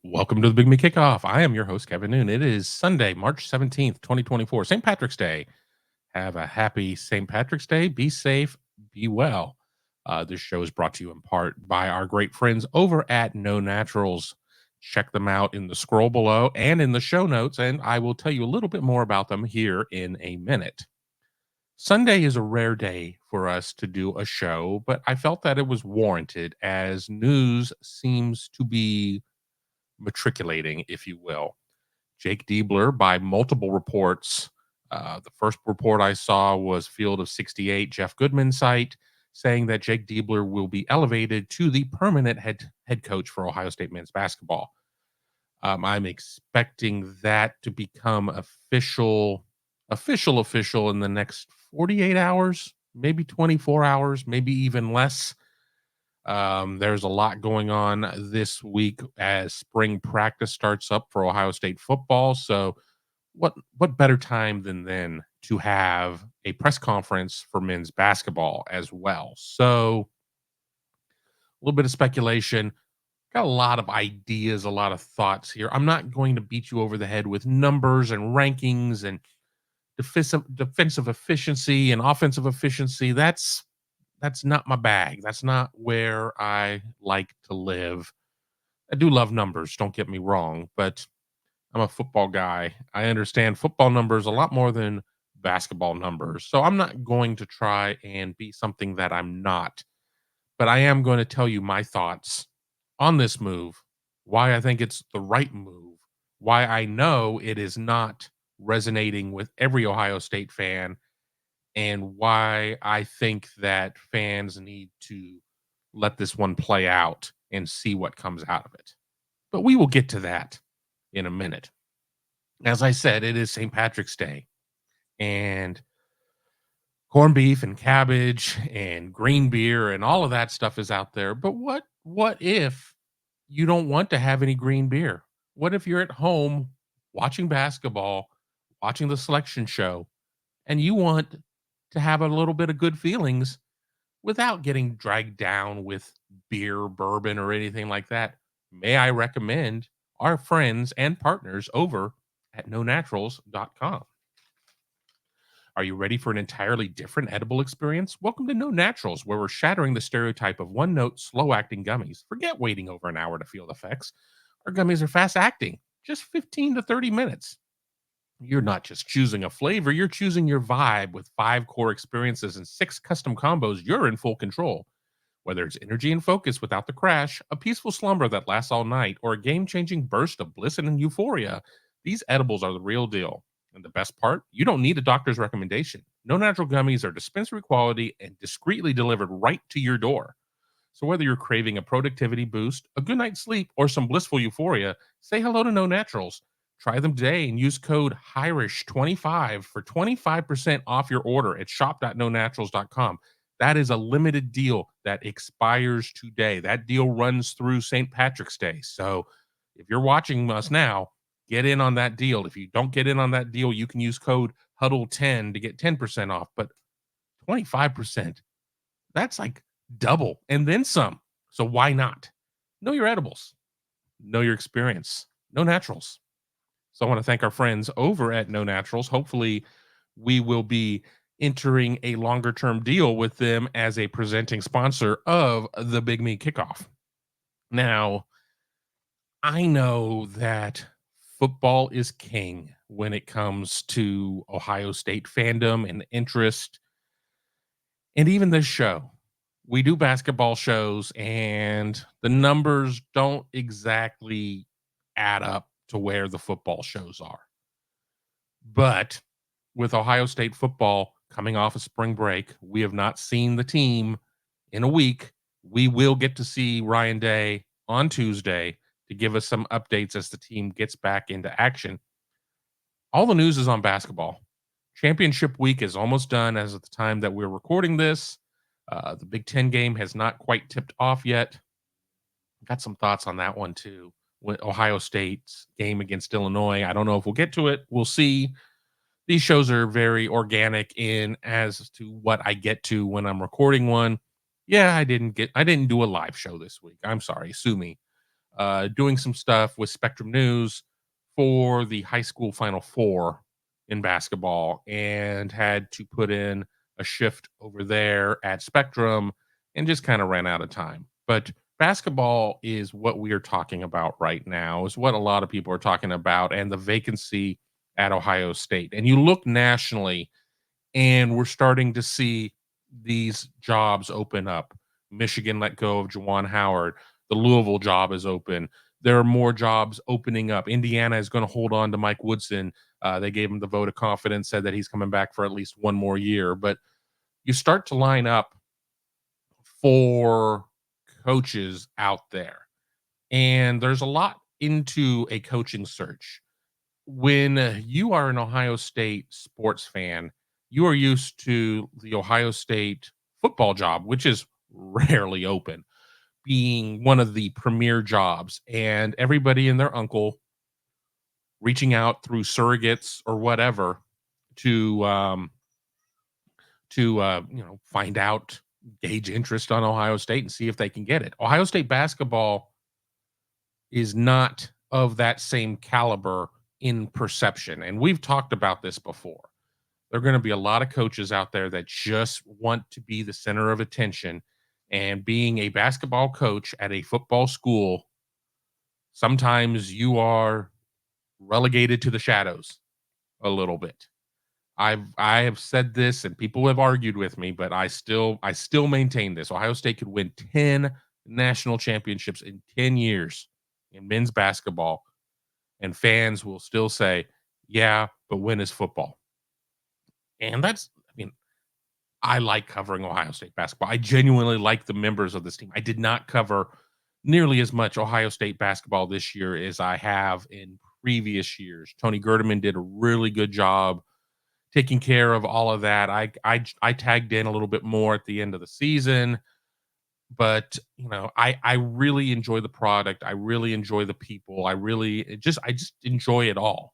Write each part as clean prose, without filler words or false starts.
Welcome to the Big Me Kickoff. I am your host, Kevin Noon. It is Sunday, March 17th, 2024, St. Patrick's Day. Have a happy St. Patrick's Day. Be safe, be well. This show is brought to you in part by our great friends over at No Naturals. Check them out in the scroll below and in the show notes, and I will tell you a little bit more about them here in a minute. Sunday is a rare day for us to do a show, but I felt that it was warranted as news seems to be matriculating, if you will. Jake Diebler, by multiple reports, the first report I saw was Field of 68, Jeff Goodman's site, saying that Jake Diebler will be elevated to the permanent head coach for Ohio State men's basketball. I'm expecting that to become official in the next 48 hours, maybe 24 hours, maybe even less. There's a lot going on this week as spring practice starts up for Ohio State football. So, what better time than then to have a press conference for men's basketball as well? So, a little bit of speculation. Got a lot of ideas, a lot of thoughts here. I'm not going to beat you over the head with numbers and rankings and defensive efficiency and offensive efficiency. That's not my bag. That's not where I like to live. I do love numbers, don't get me wrong, but I'm a football guy. I understand football numbers a lot more than basketball numbers. So I'm not going to try and be something that I'm not, but I am going to tell you my thoughts on this move, why I think it's the right move, why I know it is not resonating with every Ohio State fan, and why I think that fans need to let this one play out and see what comes out of it. But we will get to that in a minute. As I said, it is St. Patrick's Day, and corned beef and cabbage and green beer and all of that stuff is out there. But what if you don't want to have any green beer? What if you're at home watching basketball, watching the selection show, and you want to have a little bit of good feelings without getting dragged down with beer, bourbon, or anything like that? May I recommend our friends and partners over at nonaturals.com. Are you ready for an entirely different edible experience? Welcome to No Naturals, where we're shattering the stereotype of one note, slow acting gummies. Forget waiting over an hour to feel the effects. Our gummies are fast acting, just 15 to 30 minutes. You're not just choosing a flavor, you're choosing your vibe with 5 core experiences and 6 custom combos. You're in full control. Whether it's energy and focus without the crash, a peaceful slumber that lasts all night, or a game changing burst of bliss and euphoria, these edibles are the real deal. And the best part, you don't need a doctor's recommendation. No Natural Gummies are dispensary quality and discreetly delivered right to your door. So whether you're craving a productivity boost, a good night's sleep, or some blissful euphoria, say hello to No Naturals. Try them today and use code HIRISH25 for 25% off your order at shop.nonaturals.com. That is a limited deal that expires today. That deal runs through St. Patrick's Day. So if you're watching us now, get in on that deal. If you don't get in on that deal, you can use code HUDDLE10 to get 10% off, but 25%, that's like double and then some. So why not? Know your edibles, know your experience, No Naturals. So I want to thank our friends over at No Naturals. Hopefully, we will be entering a longer term deal with them as a presenting sponsor of the Big Me Kickoff. Now, I know that football is king when it comes to Ohio State fandom and interest. And even this show, we do basketball shows, and the numbers don't exactly add up to where the football shows are. But with Ohio State football coming off of spring break, we have not seen the team in a week. We will get to see Ryan Day on Tuesday to give us some updates as the team gets back into action. All the news is on basketball. Championship week is almost done as of the time that we're recording this. The Big Ten game has not quite tipped off yet. Got some thoughts on that one too. With Ohio State's game against Illinois, I don't know if we'll get to it. We'll see. These shows are very organic in as to what I get to when I'm recording one. Yeah, I didn't do a live show this week. I'm sorry, sue me. doing some stuff with Spectrum News for the high school Final Four in basketball, and had to put in a shift over there at Spectrum, and just kind of ran out of time. But basketball is what we are talking about right now, is what a lot of people are talking about, and the vacancy at Ohio State. And you look nationally, and we're starting to see these jobs open up. Michigan let go of Juwan Howard. The Louisville job is open. There are more jobs opening up. Indiana is going to hold on to Mike Woodson. They gave him the vote of confidence, said that he's coming back for at least one more year. But you start to line up for coaches out there, and there's a lot into a coaching search. When you are an Ohio State sports fan, you are used to the Ohio State football job, which is rarely open, being one of the premier jobs, and everybody and their uncle reaching out through surrogates or whatever to find out, gauge interest on Ohio State and see if they can get it. Ohio State basketball is not of that same caliber in perception, and we've talked about this before. There are going to be a lot of coaches out there that just want to be the center of attention, and being a basketball coach at a football school, sometimes you are relegated to the shadows a little bit. I have said this and people have argued with me, but I still maintain this. Ohio State could win 10 national championships in 10 years in men's basketball, and fans will still say, "Yeah, but when is football?" And I mean, I like covering Ohio State basketball. I genuinely like the members of this team. I did not cover nearly as much Ohio State basketball this year as I have in previous years. Tony Gerdeman did a really good job taking care of all of that. I tagged in a little bit more at the end of the season, but I really enjoy the product. I really enjoy the people. I just enjoy it all.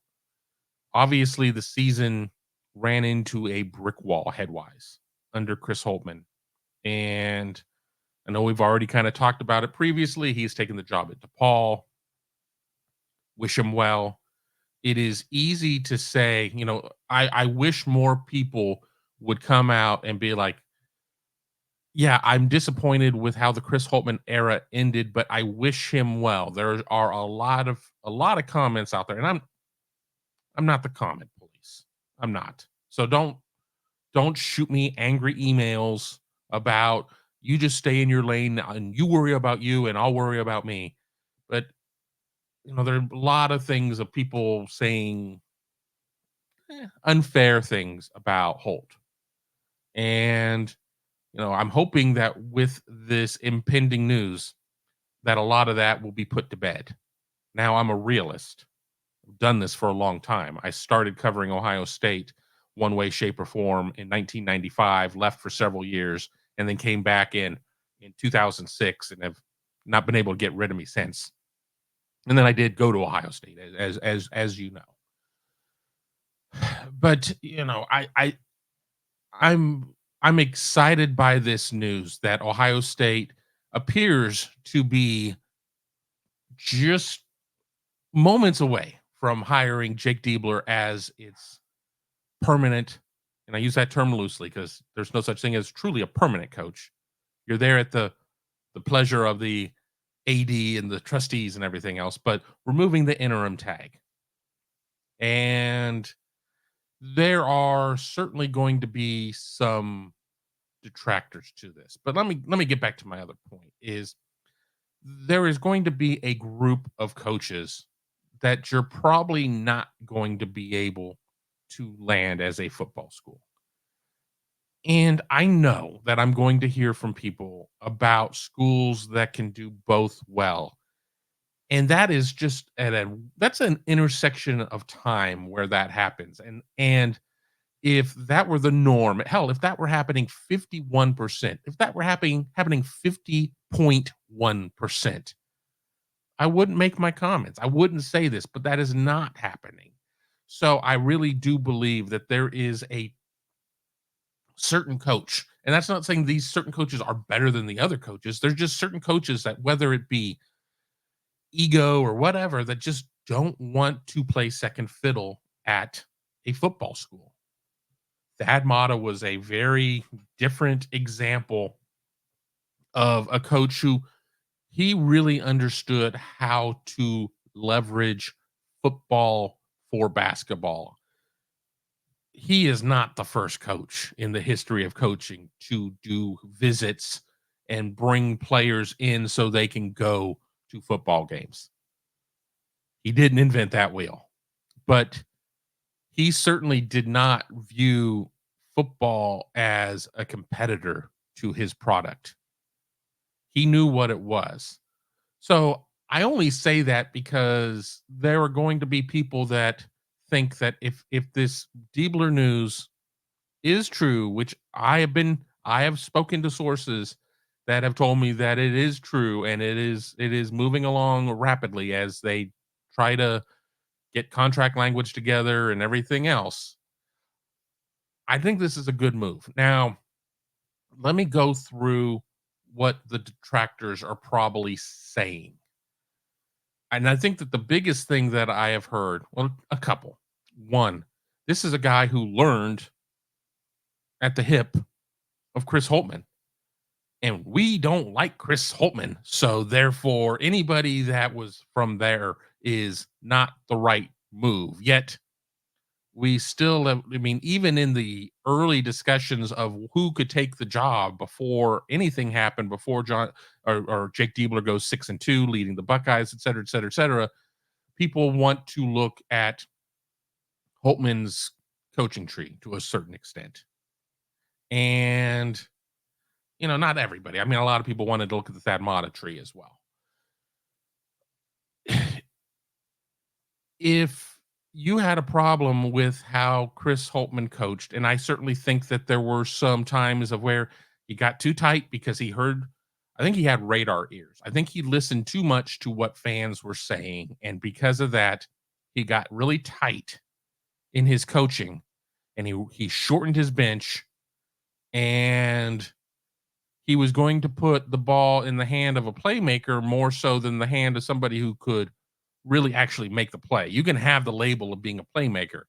Obviously, the season ran into a brick wall headwise under Chris Holtman, and I know we've already kind of talked about it previously. He's taken the job at DePaul. Wish him well. It is easy to say, I wish more people would come out and be like, yeah, I'm disappointed with how the Chris Holtman era ended, but I wish him well. There are a lot of comments out there, and I'm not the comment police. I'm not. So don't shoot me angry emails about, you just stay in your lane and you worry about you and I'll worry about me. But there are a lot of things of people saying unfair things about Holt. And I'm hoping that with this impending news, that a lot of that will be put to bed. Now, I'm a realist. I've done this for a long time. I started covering Ohio State one way, shape, or form in 1995, left for several years, and then came back in 2006, and have not been able to get rid of me since. And then I did go to Ohio State, as you know. But I'm I'm excited by this news that Ohio State appears to be just moments away from hiring Jake Diebler as its permanent, and I use that term loosely because there's no such thing as truly a permanent coach. You're there at the pleasure of the AD and the trustees and everything else, but removing the interim tag. And there are certainly going to be some detractors to this. But let me get back to my other point, is there is going to be a group of coaches that you're probably not going to be able to land as a football school. And I know that I'm going to hear from people about schools that can do both well. And that is just that's an intersection of time where that happens. And if that were the norm, hell, if that were happening 51%, if that were happening 50.1%, I wouldn't make my comments. I wouldn't say this, but that is not happening. So I really do believe that there is a certain coach, and that's not saying these certain coaches are better than the other coaches. There's just certain coaches that, whether it be ego or whatever that just don't want to play second fiddle at a football school. Thad Matta was a very different example of a coach who he really understood how to leverage football for basketball. He is not the first coach in the history of coaching to do visits and bring players in so they can go to football games. He didn't invent that wheel, but he certainly did not view football as a competitor to his product. He knew what it was. So I only say that because there are going to be people that think that if this Diebler news is true, which I have spoken to sources that have told me that it is true and it is moving along rapidly as they try to get contract language together and everything else. I think this is a good move. Now, let me go through what the detractors are probably saying. And I think that the biggest thing that I have heard, well, a couple. One, this is a guy who learned at the hip of Chris Holtmann. And we don't like Chris Holtmann. So therefore, anybody that was from there is not the right move. Yet we still have, I mean, even in the early discussions of who could take the job before anything happened, before John or Jake Diebler goes 6-2, leading the Buckeyes, et cetera, et cetera, et cetera, people want to look at Holtmann's coaching tree to a certain extent. And, not everybody. I mean, a lot of people wanted to look at the Thad Matta tree as well. If you had a problem with how Chris Holtmann coached, and I certainly think that there were some times of where he got too tight because I think he had radar ears. I think he listened too much to what fans were saying. And because of that, he got really tight in his coaching and he shortened his bench and he was going to put the ball in the hand of a playmaker more so than the hand of somebody who could really actually make the play. You can have the label of being a playmaker,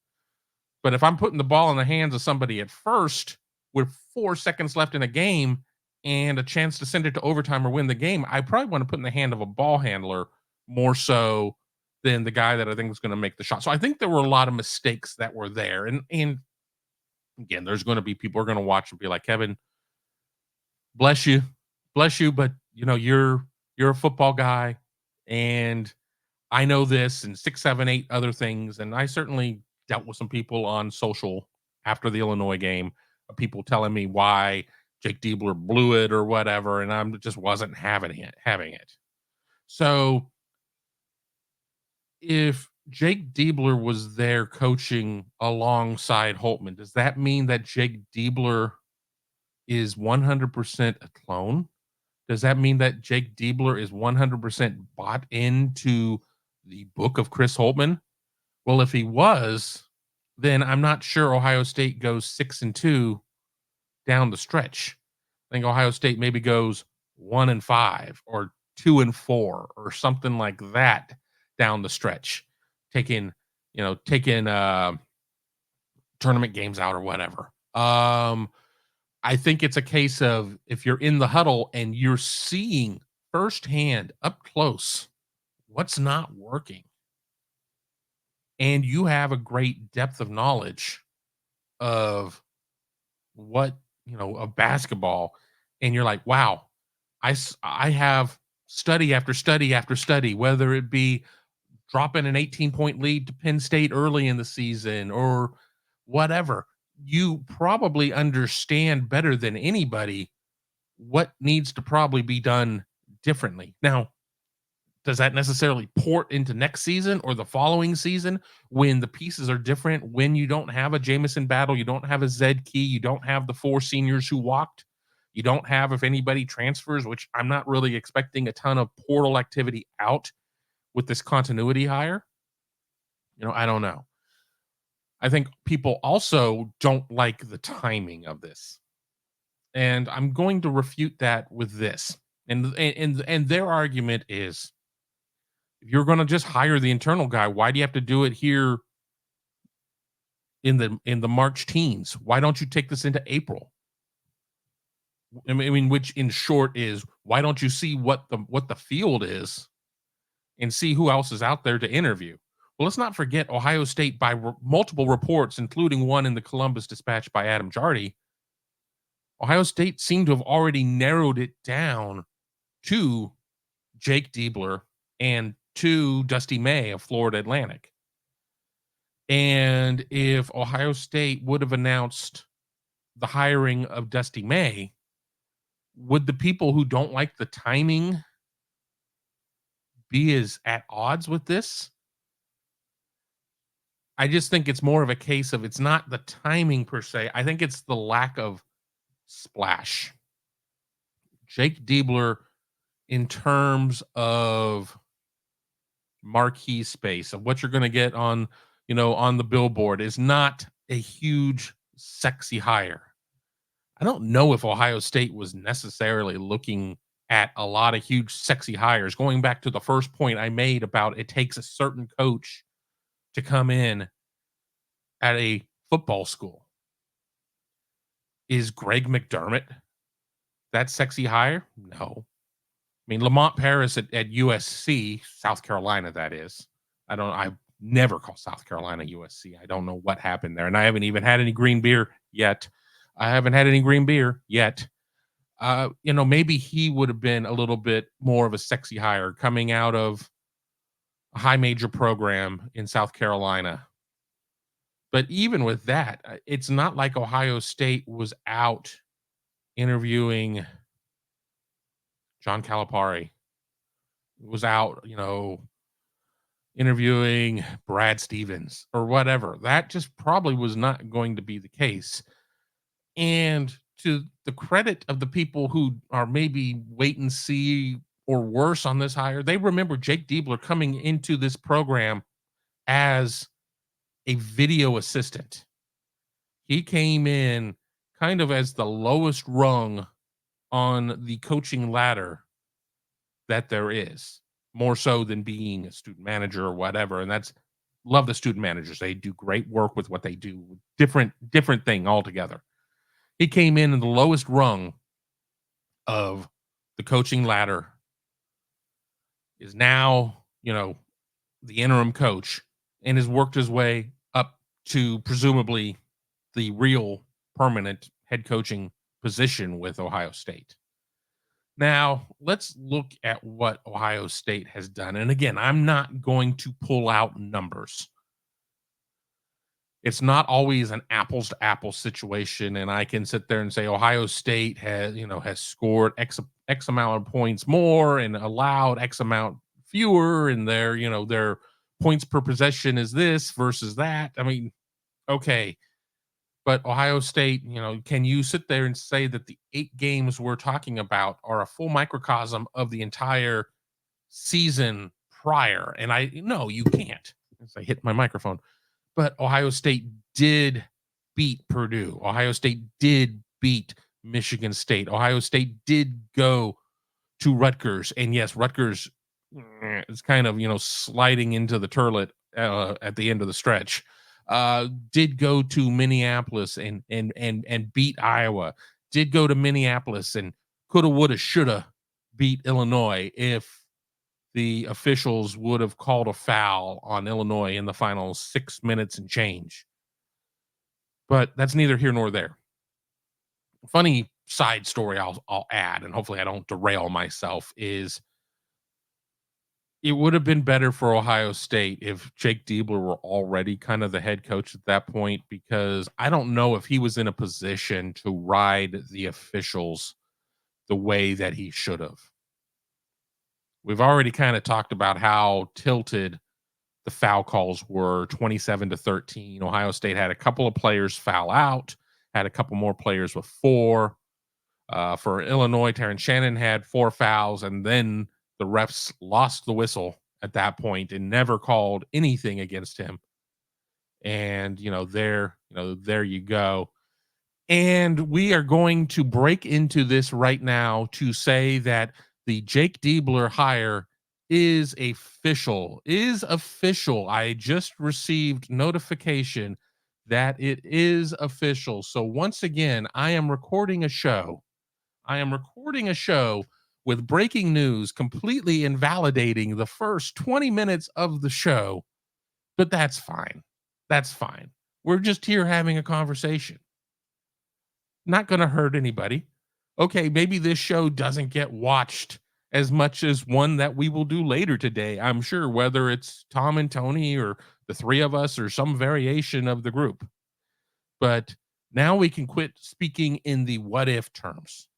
but if I'm putting the ball in the hands of somebody at first with 4 seconds left in a game and a chance to send it to overtime or win the game, I probably want to put in the hand of a ball handler more so than the guy that I think is going to make the shot. So I think there were a lot of mistakes that were there. And again, there's going to be people who are going to watch and be like, Kevin, bless you, bless you, but you're a football guy, and I know this and 6, 7, 8 other things, and I certainly dealt with some people on social after the Illinois game, people telling me why Jake Diebler blew it or whatever, and I'm just wasn't having it. So if Jake Diebler was there coaching alongside Holtmann, does that mean that Jake Diebler is 100% a clone? Does that mean that Jake Diebler is 100% bought into the book of Chris Holtmann? Well, if he was, then I'm not sure Ohio State goes 6-2 down the stretch. I think Ohio State maybe goes 1-5 or 2-4 or something like that down the stretch, taking tournament games out or whatever. I think it's a case of if you're in the huddle and you're seeing firsthand up close what's not working, and you have a great depth of knowledge of of basketball, and you're like, wow, I have study after study after study, whether it be dropping an 18-point lead to Penn State early in the season or whatever. You probably understand better than anybody what needs to probably be done differently. Now, does that necessarily port into next season or the following season when the pieces are different? When you don't have a Jamison Battle, you don't have a Zed Key, you don't have the 4 seniors who walked, you don't have if anybody transfers, which I'm not really expecting a ton of portal activity out with this continuity hire. I don't know. I think people also don't like the timing of this. And I'm going to refute that with this. And their argument is If you're going to just hire the internal guy, why do you have to do it here in the March teens? Why don't you take this into April? I mean, which in short is, why don't you see what the field is and see who else is out there to interview? Well, let's not forget Ohio State, by multiple reports, including one in the Columbus Dispatch by Adam Jardy, Ohio State seemed to have already narrowed it down to Jake Diebler and to Dusty May of Florida Atlantic. And if Ohio State would have announced the hiring of Dusty May, would the people who don't like the timing be as at odds with this? I just think it's more of a case of, it's not the timing per se. I think it's the lack of splash. Jake Diebler, in terms of marquee space of what you're going to get on, on the billboard, is not a huge, sexy hire. I don't know if Ohio State was necessarily looking at a lot of huge, sexy hires. Going back to the first point I made about it takes a certain coach to come in at a football school. Is Greg McDermott that sexy hire? No. I mean, Lamont Paris at USC, South Carolina, that is. I never call South Carolina USC. I don't know what happened there. And I haven't even had any green beer yet. Maybe he would have been a little bit more of a sexy hire coming out of a high major program in South Carolina. But even with that, it's not like Ohio State was out interviewing John Calipari, was out, interviewing Brad Stevens or whatever. That just probably was not going to be the case. And to the credit of the people who are maybe wait and see or worse on this hire, they remember Jake Diebler coming into this program as a video assistant. He came in kind of as the lowest rung on the coaching ladder that there is, more so than being a student manager or whatever. And that's, love the student managers. They do great work with what they do. Different thing altogether. He came in the lowest rung of the coaching ladder, is now, the interim coach, and has worked his way up to presumably the real permanent head coaching position with Ohio State. Now, let's look at what Ohio State has done. And again, I'm not going to pull out numbers. It's not always an apples to apples situation. And I can sit there and say Ohio State has scored X amount of points more and allowed X amount fewer, and their points per possession is this versus that. I mean, okay. But Ohio State, can you sit there and say that the 8 games we're talking about are a full microcosm of the entire season prior? And no, you can't. As I hit my microphone. But Ohio State did beat Purdue. Ohio State did beat Michigan State. Ohio State did go to Rutgers. And yes, Rutgers is kind of, sliding into the turlet at the end of the stretch. Did go to Minneapolis and beat Iowa. Did go to Minneapolis and coulda, woulda, shoulda beat Illinois if the officials would have called a foul on Illinois in the final 6 minutes and change. But that's neither here nor there. Funny side story I'll add, and hopefully I don't derail myself, is it would have been better for Ohio State if Jake Diebler were already kind of the head coach at that point, because I don't know if he was in a position to ride the officials the way that he should have. We've already kind of talked about how tilted the foul calls were, 27-13. Ohio State had a couple of players foul out, had a couple more players with 4. For Illinois, Terrence Shannon had 4 fouls, and then the refs lost the whistle at that point and never called anything against him. And, there you go. And we are going to break into this right now to say that the Jake Diebler hire is official. Is official. I just received notification that it is official. So once again, I am recording a show. I am recording a show with breaking news completely invalidating the first 20 minutes of the show, but that's fine. That's fine. We're just here having a conversation. Not going to hurt anybody. Okay, maybe this show doesn't get watched as much as one that we will do later today. I'm sure, whether it's Tom and Tony or the three of us or some variation of the group. But now we can quit speaking in the what if terms.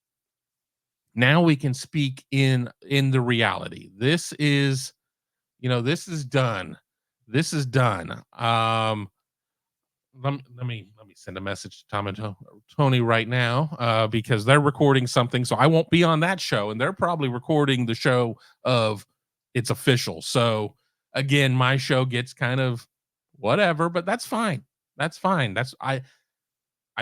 Now we can speak in the reality. This is, this is done. This is done. Let me send a message to Tom and Tony right now, because they're recording something, so I won't be on that show, and they're probably recording the show of it's official. So again, my show gets kind of whatever, but that's fine. That's fine. I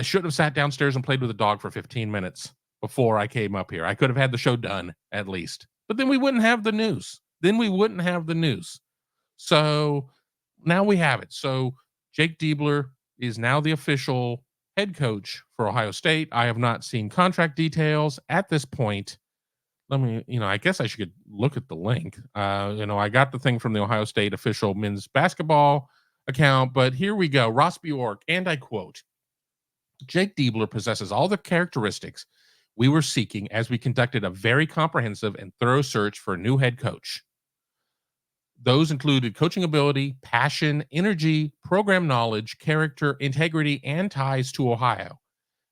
should have sat downstairs and played with the dog for 15 minutes before I came up here. I could have had the show done at least, but then we wouldn't have the news. So now we have it. So Jake Diebler is now the official head coach for Ohio State. I have not seen contract details at this point. I guess I should look at the link. I got the thing from the Ohio State official men's basketball account, but here we go. Ross Bjork, and I quote, Jake Diebler possesses all the characteristics we were seeking as we conducted a very comprehensive and thorough search for a new head coach. Those included coaching ability, passion, energy, program knowledge, character, integrity, and ties to Ohio.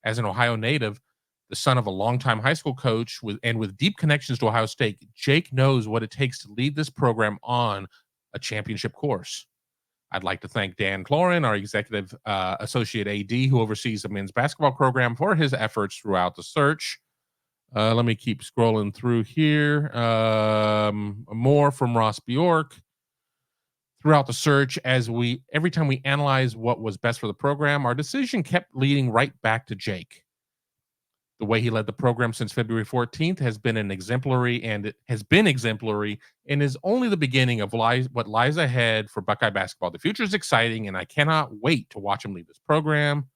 As an Ohio native, the son of a longtime high school coach with deep connections to Ohio State, Jake knows what it takes to lead this program on a championship course. I'd like to thank Dan Cloran, our executive associate AD, who oversees the men's basketball program, for his efforts throughout the search. Let me keep scrolling through here. More from Ross Bjork. Throughout the search, every time we analyzed what was best for the program, our decision kept leading right back to Jake. The way he led the program since February 14th has been exemplary and is only the beginning of what lies ahead for Buckeye basketball. The future is exciting, and I cannot wait to watch him lead this program.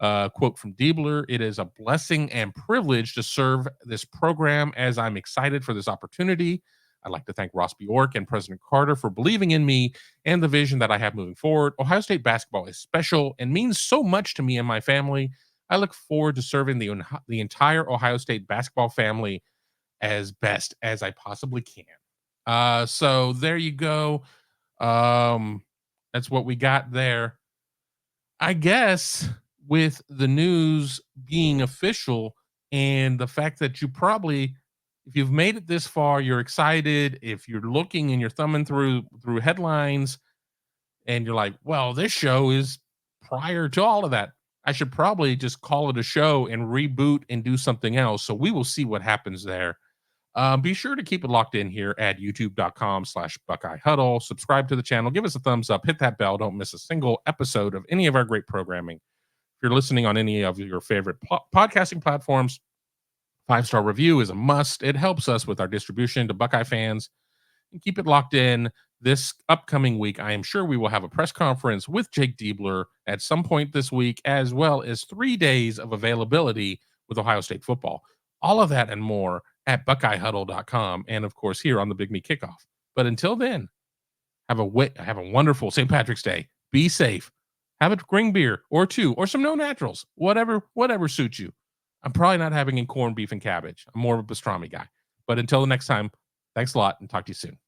Quote from Diebler, it is a blessing and privilege to serve this program, as I'm excited for this opportunity. I'd like to thank Ross Bjork and President Carter for believing in me and the vision that I have moving forward. Ohio State basketball is special and means so much to me and my family. I look forward to serving the entire Ohio State basketball family as best as I possibly can. So there you go. That's what we got there. I guess with the news being official and the fact that if you've made it this far, you're excited. If you're looking and you're thumbing through headlines and you're like, well, this show is prior to all of that, I should probably just call it a show and reboot and do something else. So we will see what happens there. Be sure to keep it locked in here at youtube.com/Buckeye Huddle. Subscribe to the channel. Give us a thumbs up. Hit that bell. Don't miss a single episode of any of our great programming. If you're listening on any of your favorite podcasting platforms, 5-star review is a must. It helps us with our distribution to Buckeye fans. And keep it locked in. This upcoming week, I am sure we will have a press conference with Jake Diebler at some point this week, as well as 3 days of availability with Ohio State football. All of that and more at BuckeyeHuddle.com, and of course here on the Big Me Kickoff. But until then, have a wonderful St. Patrick's Day. Be safe. Have a green beer or two or some no naturals, whatever suits you. I'm probably not having in corned beef and cabbage. I'm more of a pastrami guy. But until the next time, thanks a lot and talk to you soon.